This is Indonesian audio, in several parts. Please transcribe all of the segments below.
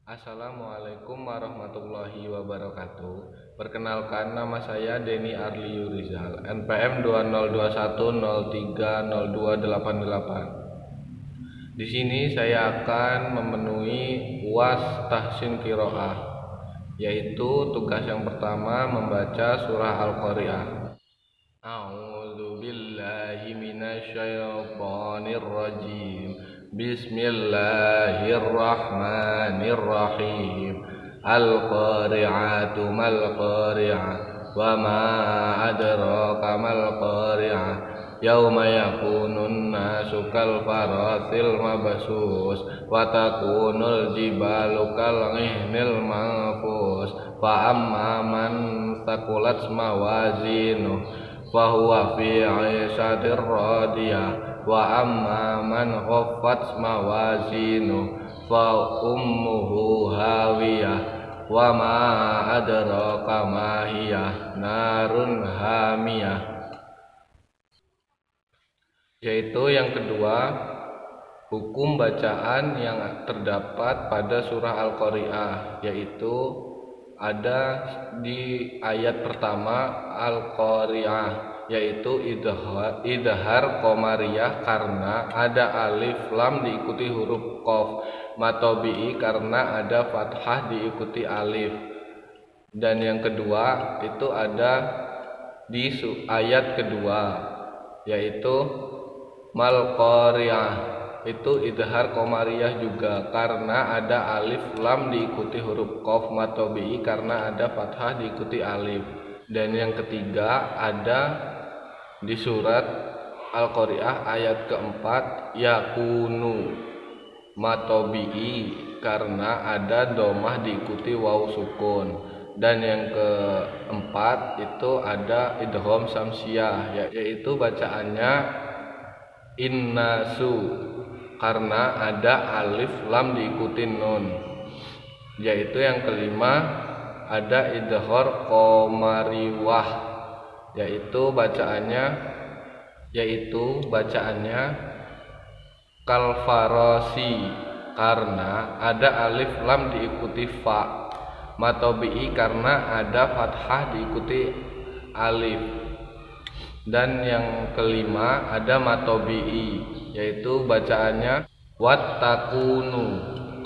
Assalamualaikum warahmatullahi wabarakatuh. Perkenalkan, nama saya Denny Arliu Rizal, NPM 2021030288. Di sini saya akan memenuhi UAS Tahsin Qiraah, yaitu tugas yang pertama membaca surah Al-Qari'ah. A'udzu billahi minasyaitonir rajim. Bismillahirrahmanirrahim. Al-qari'atu mal qari'ah wa ma adraka mal qari'ah. Yauma yakunun nasu kal farasil mabsus wa takunul jibalu kal ihnil manfus. Fa amma man thaqulat mawazinuh fahuwa fi 'ishatir radiyah wa amma man khaffat mawazinu fa ummuhu hawiyah wa ma adraka ma hiya narun hamiyah. Yaitu yang kedua, hukum bacaan yang terdapat pada surah Al-Qari'ah, yaitu ada di ayat pertama Al-Qari'ah, yaitu idhar qomariyah karena ada alif lam diikuti huruf qaf, matobi'i karena ada fathah diikuti alif. Dan yang kedua itu ada di ayat kedua, yaitu mal qari'ah, itu idhar qomariyah juga karena ada alif lam diikuti huruf qaf, matobi'i karena ada fathah diikuti alif. Dan yang ketiga ada di surat Al-Qari'ah ayat keempat, yakunu matobi'i karena ada domah diikuti waw sukun. Dan yang keempat itu ada idgham samsiyah, yaitu bacaannya innasu karena ada alif lam diikuti nun. Yaitu yang kelima ada idghar qomariwah, yaitu bacaannya kalfarasi karena ada alif lam diikuti fa, matobi'i karena ada fathah diikuti alif. Dan yang kelima ada matobi'i, yaitu bacaannya wattakunu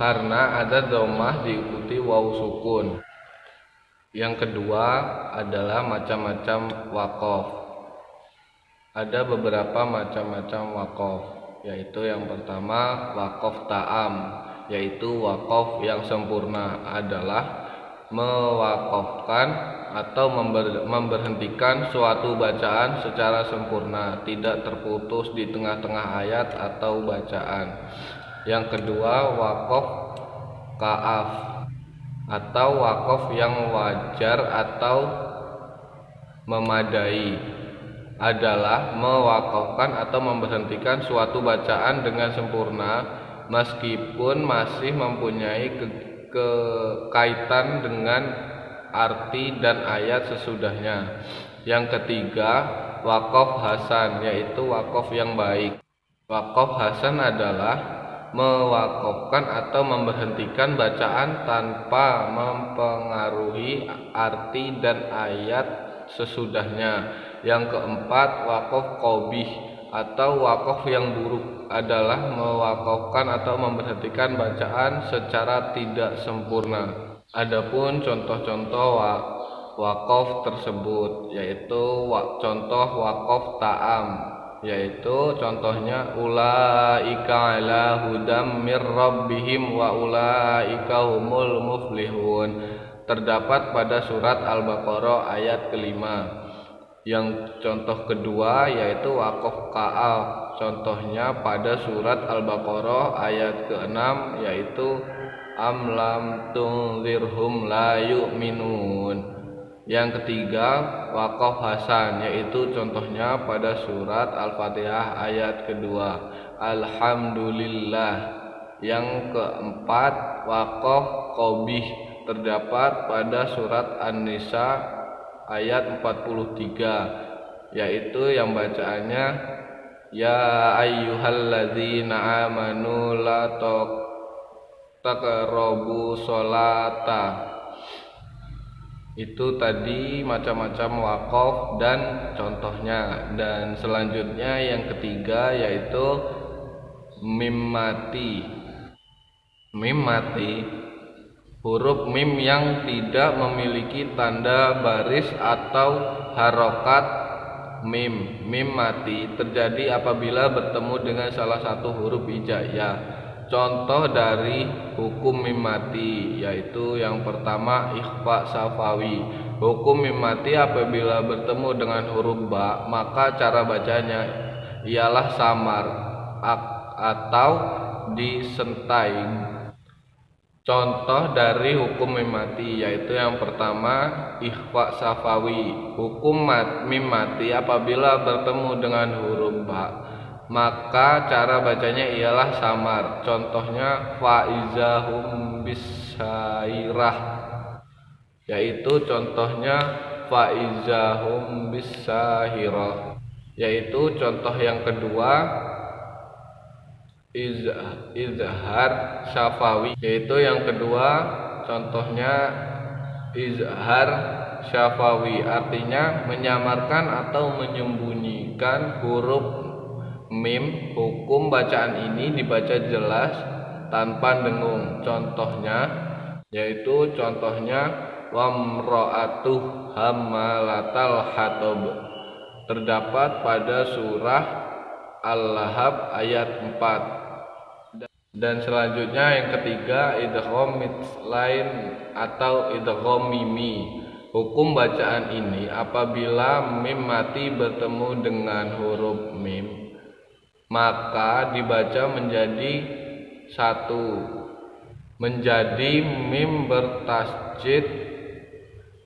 karena ada dhammah diikuti waw sukun. Yang kedua adalah macam-macam waqaf. Ada beberapa macam-macam waqaf, yaitu yang pertama waqaf ta'am, yaitu waqaf yang sempurna adalah mewaqafkan atau memberhentikan suatu bacaan secara sempurna, tidak terputus di tengah-tengah ayat atau bacaan. Yang kedua waqaf ka'af atau waqaf yang wajar atau memadai, adalah mewaqafkan atau memberhentikan suatu bacaan dengan sempurna meskipun masih mempunyai kekaitan dengan arti dan ayat sesudahnya. Yang ketiga waqaf hasan, yaitu waqaf yang baik. Waqaf hasan adalah mewaqafkan atau memberhentikan bacaan tanpa mempengaruhi arti dan ayat sesudahnya. Yang keempat waqaf qabih atau waqaf yang buruk adalah mewaqafkan atau memberhentikan bacaan secara tidak sempurna. Adapun contoh-contoh waqaf tersebut yaitu contoh waqaf ta'am, yaitu contohnya ulaika ala hudam mir rabbihim wa ulaika humul muflihun, terdapat pada surat Al-Baqarah ayat kelima. Yang contoh kedua yaitu waqaf ka'af, contohnya pada surat Al-Baqarah ayat ke-6, yaitu am lam tunzirhum la yu'minun. Yang ketiga waqaf hasan, yaitu contohnya pada surat Al-Fatihah ayat kedua, alhamdulillah. Yang keempat waqaf qabih, terdapat pada surat An-Nisa ayat 43, yaitu yang bacaannya ya ayyuhalladzina amanu la taqrabu sholata. Itu tadi macam-macam waqaf dan contohnya. Dan selanjutnya yang ketiga yaitu mim mati. Mim mati, huruf mim yang tidak memiliki tanda baris atau harokat mim. Mim mati terjadi apabila bertemu dengan salah satu huruf hijaiyah. Contoh dari hukum mim mati yaitu yang pertama ikhfa safawi. Hukum mim mati apabila bertemu dengan huruf ba, maka cara bacanya ialah samar atau disentai. Contoh dari hukum mim mati yaitu yang pertama ikhfa safawi. Hukum mim mati apabila bertemu dengan huruf ba, maka cara bacanya ialah samar. Contohnya faizahum bisairah, yaitu contohnya faizahum bisahirah. Yaitu contoh yang kedua izhar syafawi, yaitu yang kedua contohnya izhar syafawi, artinya menyamarkan atau menyembunyikan huruf mim. Hukum bacaan ini dibaca jelas tanpa dengung. Contohnya yaitu contohnya wamra'atuh hammalatal hatab, terdapat pada surah Al-Lahab ayat 4. Dan selanjutnya yang ketiga idgham mitslain atau idgham mimi. Hukum bacaan ini apabila mim mati bertemu dengan huruf mim, maka dibaca menjadi satu, menjadi mim bertasjid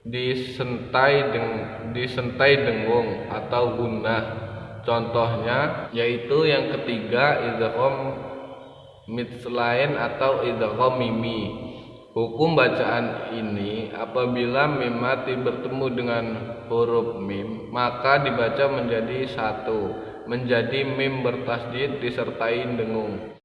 disentai dengung atau gunnah. Contohnya yaitu yang ketiga idgham mitslain atau idgham mimi. Hukum bacaan ini apabila mim mati bertemu dengan huruf mim, maka dibaca menjadi satu, menjadi mim bertasdid disertai dengung.